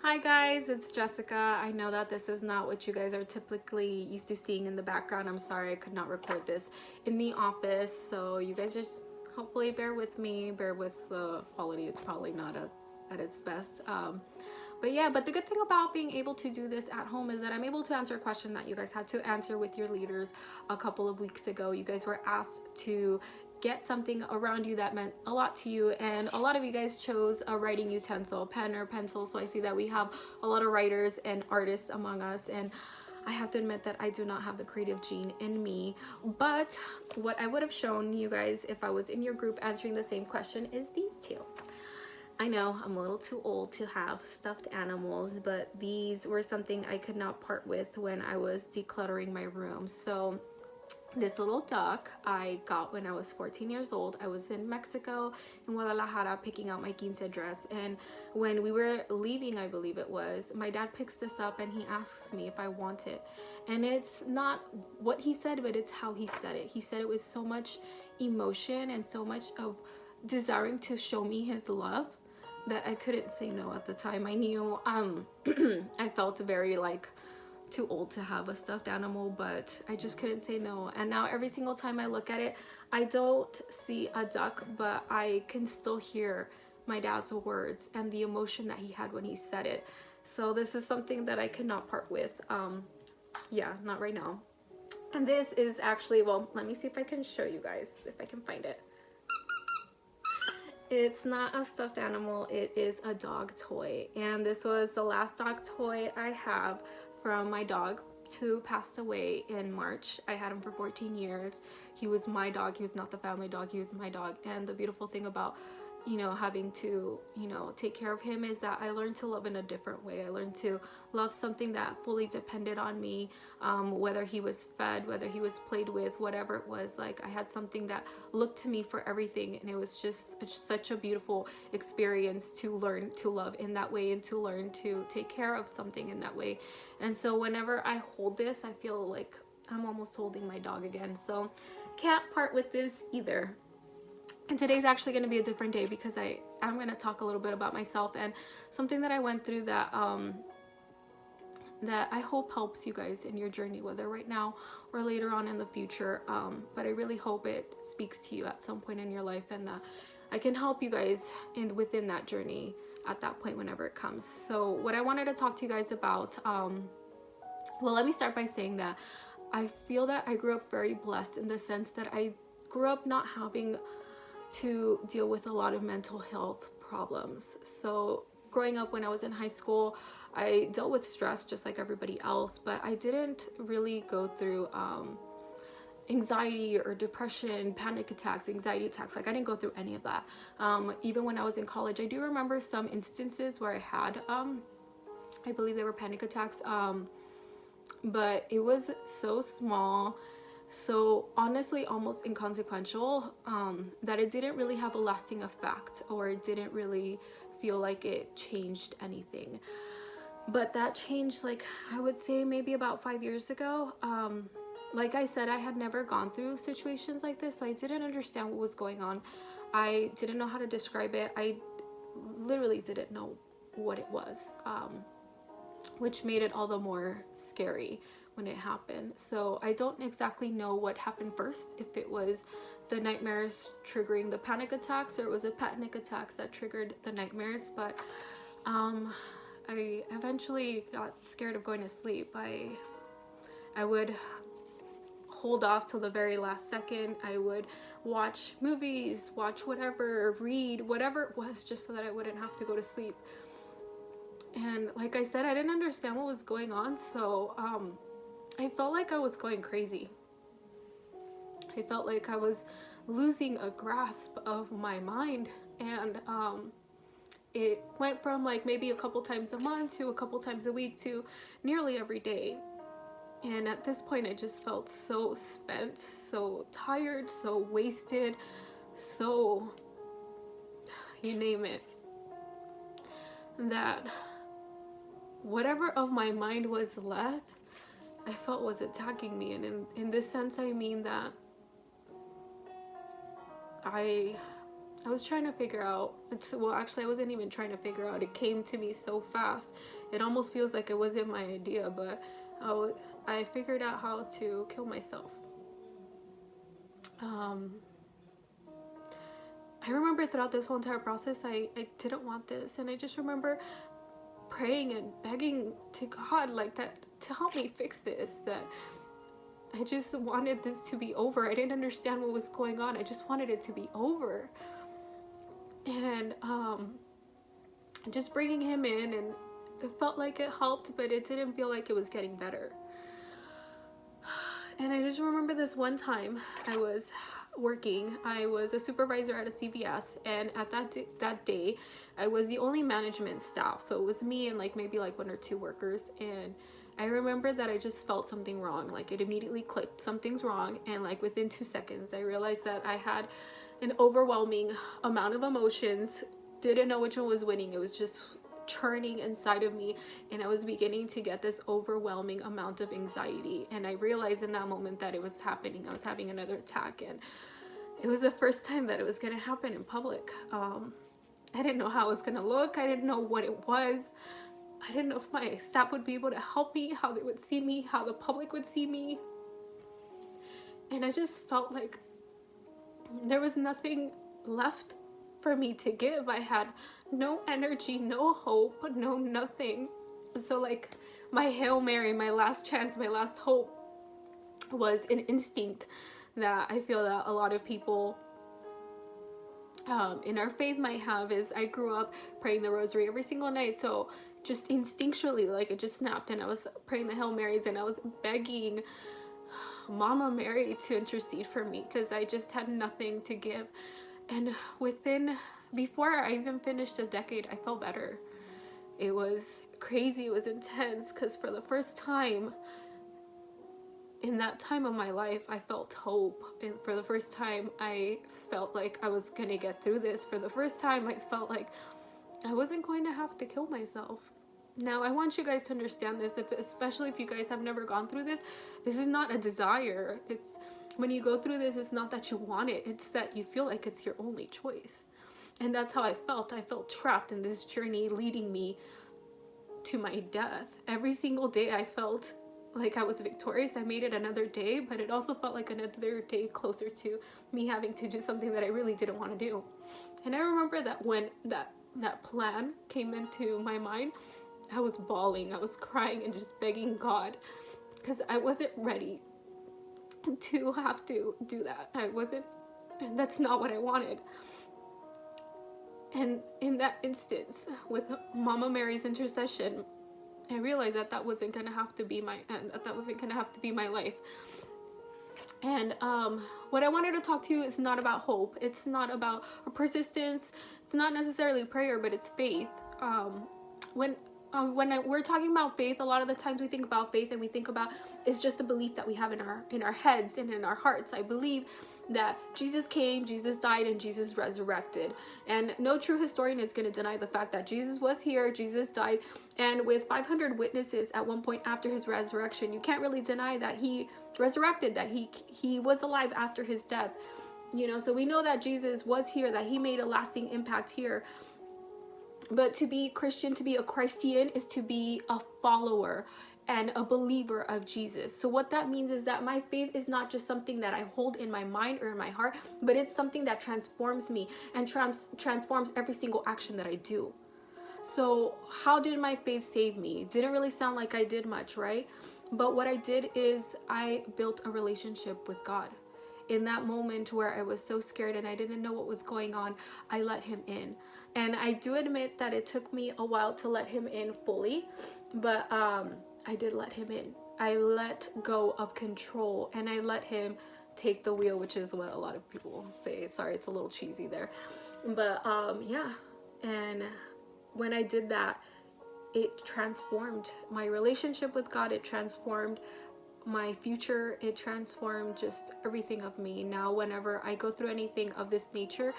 Hi guys, it's Jessica. I know that this is not what you guys are typically used to seeing in the background. I'm sorry I could not record this in the office, so you guys just hopefully bear with me, bear with the quality. It's probably not at its best. But the good thing about being able to do this at home is that I'm able to answer a question that you guys had to answer with your leaders a couple of weeks ago. You guys were asked to get something around you that meant a lot to you, and a lot of you guys chose a writing utensil, pen or pencil. So I see that we have a lot of writers and artists among us, and I have to admit that I do not have the creative gene in me. But what I would have shown you guys if I was in your group answering the same question is these two. I know I'm a little too old to have stuffed animals, but these were something I could not part with when I was decluttering my room. So this little duck I got when I was 14 years old. I was in Mexico, in Guadalajara, picking out my quince dress, and when we were leaving, I believe it was, my dad picks this up and he asks me if I want it. And it's not what he said, but it's how he said it. He said it with so much emotion and so much of desiring to show me his love that I couldn't say no at the time. I knew I felt very like too old to have a stuffed animal, but I just couldn't say no. And now every single time I look at it, I don't see a duck, but I can still hear my dad's words and the emotion that he had when he said it. So this is something that I cannot part with. Yeah, not right now. And this is actually, well, let me see if I can show you guys, if I can find it. It's not a stuffed animal, it is a dog toy. And this was the last dog toy I have from my dog who passed away in March. I had him for 14 years. He was my dog. He was not the family dog. He was my dog. And the beautiful thing about having to take care of him is that I learned to love in a different way. I learned to love something that fully depended on me, whether he was fed, whether he was played with, whatever it was. Like, I had something that looked to me for everything, and it was just such a beautiful experience to learn to love in that way and to learn to take care of something in that way. And so whenever I hold this, I feel like I'm almost holding my dog again. So can't part with this either. And today's actually going to be a different day because I'm going to talk a little bit about myself and something that I went through that that I hope helps you guys in your journey, whether right now or later on in the future. But I really hope it speaks to you at some point in your life, and that I can help you guys within that journey at that point whenever it comes. So what I wanted to talk to you guys about, well, let me start by saying that I feel that I grew up very blessed in the sense that I grew up not having to deal with a lot of mental health problems. So growing up, when I was in high school, I dealt with stress just like everybody else, but I didn't really go through anxiety or depression, panic attacks, anxiety attacks. Like, I didn't go through any of that. Even when I was in college, I do remember some instances where I had I believe they were panic attacks, but it was so small, so honestly almost inconsequential, that it didn't really have a lasting effect, or it didn't really feel like it changed anything. But that changed, like, I would say maybe about 5 years ago. Like I said, I had never gone through situations like this, so I didn't understand what was going on. I didn't know how to describe it. I literally didn't know what it was, which made it all the more scary when it happened. So I don't exactly know what happened first, if it was the nightmares triggering the panic attacks, or it was a panic attacks that triggered the nightmares. But I eventually got scared of going to sleep. I would hold off till the very last second. I would watch movies, watch whatever, read whatever it was, just so that I wouldn't have to go to sleep. And like I said, I didn't understand what was going on, so I felt like I was going crazy. I felt like I was losing a grasp of my mind, and it went from like maybe a couple times a month to a couple times a week to nearly every day. And at this point, I just felt so spent, so tired, so wasted, so you name it, that whatever of my mind was left, I felt was attacking me. And in this sense, I mean that I I was trying to figure out, well, actually I wasn't even trying to figure out, it came to me so fast. It almost feels like it wasn't my idea, but I figured out how to kill myself. I remember throughout this whole entire process, I didn't want this, and I just remember praying and begging to God like that to help me fix this, that I just wanted this to be over. I didn't understand what was going on. I just wanted it to be over. And just bringing him in, and it felt like it helped, but it didn't feel like it was getting better. And I just remember this one time I was working. I was a supervisor at a CVS, and at that day I was the only management staff, so it was me and like maybe like 1 or 2 workers. And I remember that I just felt something wrong. Like it immediately clicked, something's wrong. And like within 2 seconds I realized that I had an overwhelming amount of emotions, didn't know which one was winning. It was just churning inside of me, and I was beginning to get this overwhelming amount of anxiety. And I realized in that moment that it was happening. I was having another attack, and it was the first time that it was going to happen in public. I didn't know how it was going to look. I didn't know what it was. I didn't know if my staff would be able to help me, how they would see me, how the public would see me. And I just felt like there was nothing left for me to give. I had no energy, no hope, no nothing. So like my Hail Mary, my last chance, my last hope was an instinct that I feel that a lot of people in our faith might have. Is I grew up praying the rosary every single night, so just instinctually, like it just snapped, and I was praying the Hail Marys, and I was begging Mama Mary to intercede for me because I just had nothing to give. And before I even finished a decade, I felt better. It was crazy, it was intense, because for the first time in that time of my life, I felt hope. And for the first time, I felt like I was gonna get through this. For the first time, I felt like I wasn't going to have to kill myself. Now, I want you guys to understand this, especially if you guys have never gone through this. This is not a desire. It's when you go through this, it's not that you want it. It's that you feel like it's your only choice. And that's how I felt. I felt trapped in this journey leading me to my death. Every single day I felt like I was victorious. I made it another day, but it also felt like another day closer to me having to do something that I really didn't want to do. And I remember that when that plan came into my mind, I was bawling, I was crying and just begging God, because I wasn't ready to have to do that. And that's not what I wanted. And in that instance, with Mama Mary's intercession, I realized that that wasn't going to have to be my end, that wasn't going to have to be my life. And what I wanted to talk to you is not about hope. It's not about persistence. It's not necessarily prayer, but it's faith. When we're talking about faith, a lot of the times we think about faith and we think about it's just a belief that we have in our heads and in our hearts. I believe that Jesus came, Jesus died, and Jesus resurrected. And no true historian is going to deny the fact that Jesus was here, Jesus died, and with 500 witnesses at one point after his resurrection, you can't really deny that he resurrected, that he was alive after his death. You know, so we know that Jesus was here, that he made a lasting impact here. But to be Christian, to be a Christian, is to be a follower and a believer of Jesus. So what that means is that my faith is not just something that I hold in my mind or in my heart, but it's something that transforms me and transforms every single action that I do. So how did my faith save me? Didn't really sound like I did much, right? But what I did is I built a relationship with God. In that moment where I was so scared and I didn't know what was going on, I let him in. And I do admit that it took me a while to let him in fully, but I did let him in. I let go of control and I let him take the wheel, which is what a lot of people say. Sorry, it's a little cheesy there. But yeah, and when I did that, it transformed my relationship with God. It transformed my future. It transformed just everything of me. Now, whenever I go through anything of this nature,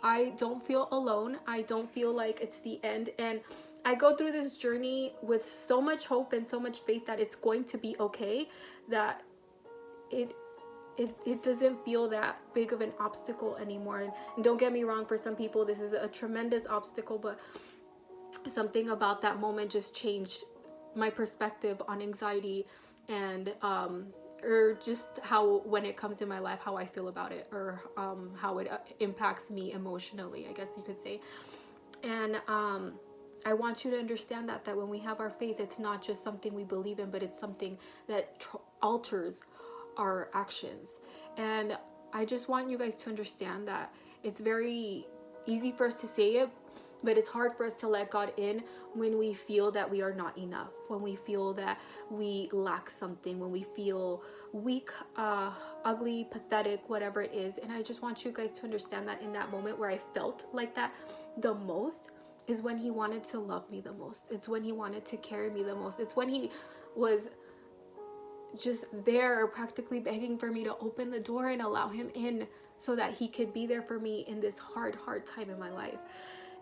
I don't feel alone. I don't feel like it's the end. And I go through this journey with so much hope and so much faith that it's going to be okay, that it doesn't feel that big of an obstacle anymore. And don't get me wrong, for some people this is a tremendous obstacle, but something about that moment just changed my perspective on anxiety, and or just how, when it comes in my life, how I feel about it, or how it impacts me emotionally, I guess you could say. And I want you to understand that when we have our faith, it's not just something we believe in, but it's something that alters our actions. And I just want you guys to understand that it's very easy for us to say it, but it's hard for us to let God in when we feel that we are not enough, when we feel that we lack something, when we feel weak, ugly, pathetic, whatever it is. And I just want you guys to understand that in that moment where I felt like that the most is when he wanted to love me the most. It's when he wanted to carry me the most. It's when he was just there practically begging for me to open the door and allow him in so that he could be there for me in this hard time in my life.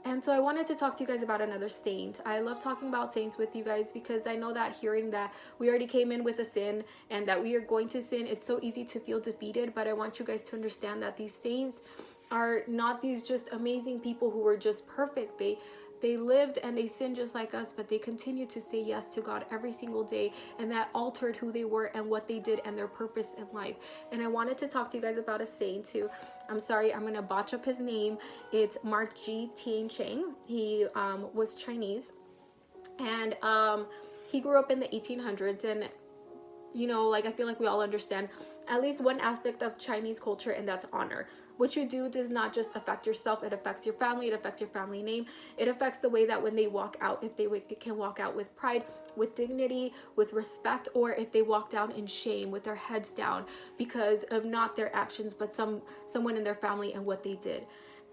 And so I wanted to talk to you guys about another saint. I love talking about saints with you guys because I know that hearing that we already came in with a sin and that we are going to sin, it's so easy to feel defeated. But I want you guys to understand that these saints are not these just amazing people who were just perfect. They lived and they sinned just like us, but they continued to say yes to God every single day, and that altered who they were and what they did and their purpose in life. And I wanted to talk to you guys about a saint too. I'm sorry, I'm gonna botch up his name. It's Mark G. Tien Cheng. He was Chinese, and he grew up in the 1800s. And you know, like, I feel like we all understand at least one aspect of Chinese culture, and that's honor. What you do does not just affect yourself, it affects your family, it affects your family name, it affects the way that when they walk out, if they can walk out with pride, with dignity, with respect, or if they walk down in shame with their heads down because of not their actions, but someone in their family and what they did.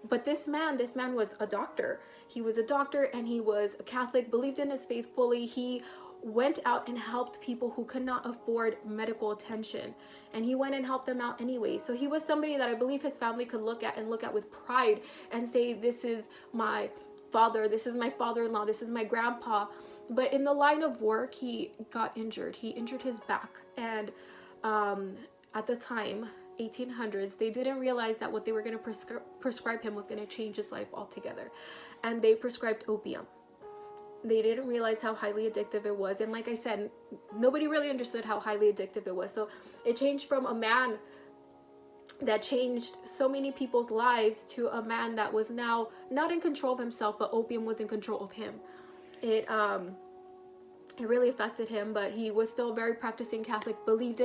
But this man was a doctor. He was a doctor, and he was a Catholic, believed in his faith fully. He went out and helped people who could not afford medical attention, and he went and helped them out anyway. So he was somebody that I believe his family could look at with pride and say, this is my father, this is my father-in-law, this is my grandpa. But in the line of work, he got injured. He injured his back, and at the time, 1800s, they didn't realize that what they were going to prescribe him was going to change his life altogether, and they prescribed opium. They didn't realize how highly addictive it was. And like I said, nobody really understood how highly addictive it was. So it changed from a man that changed so many people's lives to a man that was now not in control of himself, but opium was in control of him. It really affected him, but he was still very practicing Catholic, believed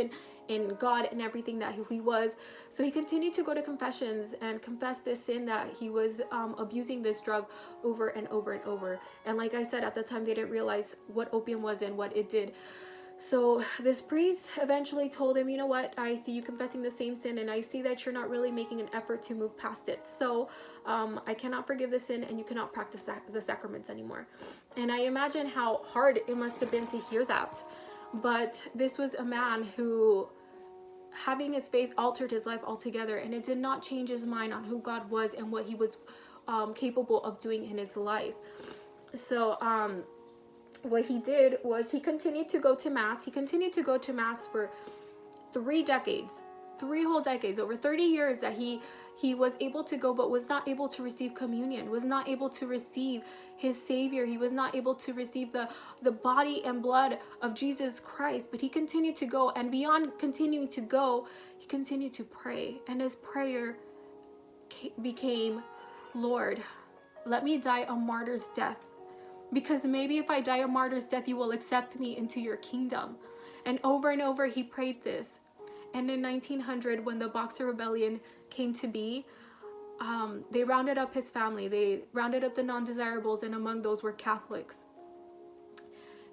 in God and everything that he was. So he continued to go to confessions and confess this sin, that he was abusing this drug over and over and over. And like I said, at the time, they didn't realize what opium was and what it did. So this priest eventually told him, you know what, I see you confessing the same sin, and I see that you're not really making an effort to move past it. So I cannot forgive the sin, and you cannot practice the sacraments anymore. And I imagine how hard it must have been to hear that. But this was a man who, having his faith, altered his life altogether, and it did not change his mind on who God was and what he was capable of doing in his life. So what he did was he continued to go to mass. He continued to go to mass for 3 whole decades, over 30 years that he was able to go, but was not able to receive communion, was not able to receive his Savior. He was not able to receive the body and blood of Jesus Christ. But he continued to go, and beyond continuing to go, he continued to pray. And his prayer became, Lord, let me die a martyr's death, because maybe if I die a martyr's death, you will accept me into your kingdom. And over he prayed this. And in 1900, when the Boxer Rebellion came to be, they rounded up his family. They rounded up the non-desirables, and among those were Catholics.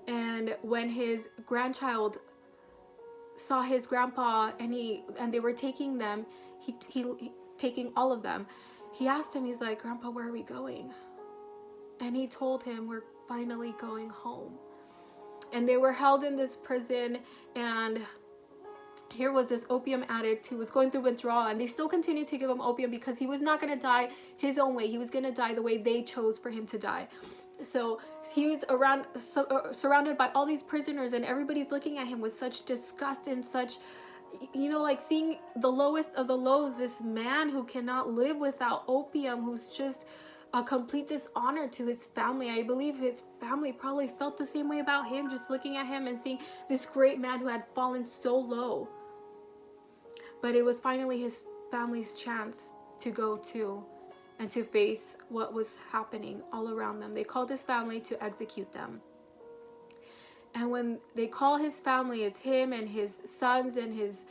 And when his grandchild saw his grandpa, and they were taking them, he taking all of them, he asked him, he's like, Grandpa, where are we going? And he told him, we're finally going home. And they were held in this prison, and here was this opium addict who was going through withdrawal, and they still continued to give him opium because he was not going to die his own way. He was going to die the way they chose for him to die. So he was surrounded by all these prisoners, and everybody's looking at him with such disgust and such you know, like seeing the lowest of the lows, this man who cannot live without opium, who's just a complete dishonor to his family. I believe his family probably felt the same way about him, just looking at him and seeing this great man who had fallen so low. But it was finally his family's chance to go to and to face what was happening all around them. They called his family to execute them. And when they call his family, it's him and his sons and his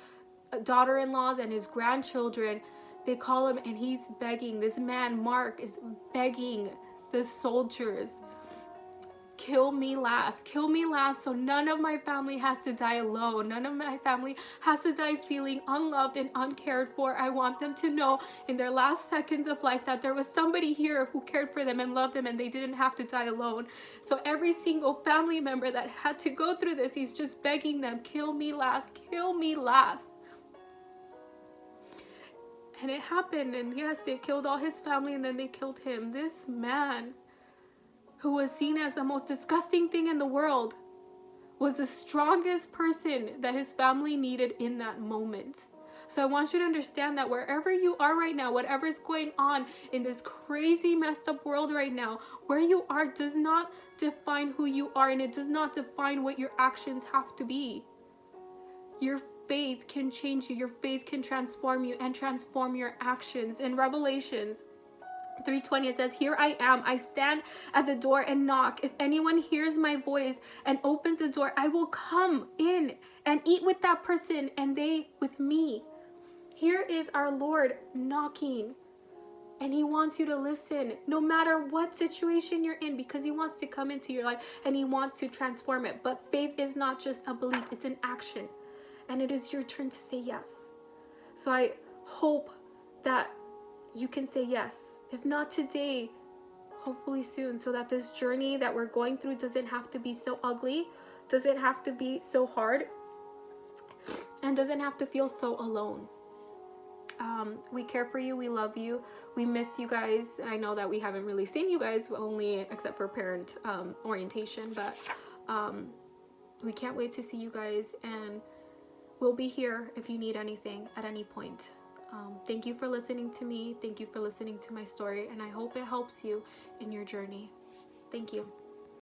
daughter-in-laws and his grandchildren. They call him and he's begging. This man, Mark, is begging the soldiers, kill me last so none of my family has to die alone. None of my family has to die feeling unloved and uncared for. I want them to know in their last seconds of life that there was somebody here who cared for them and loved them, and they didn't have to die alone. So every single family member that had to go through this, he's just begging them, kill me last, kill me last. And it happened, and yes, they killed all his family, and then they killed him. This man, who was seen as the most disgusting thing in the world, was the strongest person that his family needed in that moment. So I want you to understand that wherever you are right now, whatever's going on in this crazy messed up world right now, where you are does not define who you are, and it does not define what your actions have to be. Your faith can change you. Your faith can transform you and transform your actions. In Revelations 3:20, it says, here I am, I stand at the door and knock. If anyone hears my voice and opens the door, I will come in and eat with that person and they with me. Here is our Lord knocking, and he wants you to listen no matter what situation you're in, because he wants to come into your life and he wants to transform it. But faith is not just a belief, it's an action, and it is your turn to say yes. So I hope that you can say yes. If not today, hopefully soon, so that this journey that we're going through doesn't have to be so ugly, doesn't have to be so hard, and doesn't have to feel so alone. We care for you. We love you. We miss you guys. I know that we haven't really seen you guys, only except for parent orientation, but we can't wait to see you guys, and we'll be here if you need anything at any point. Thank you for listening to me. Thank you for listening to my story, and I hope it helps you in your journey. Thank you.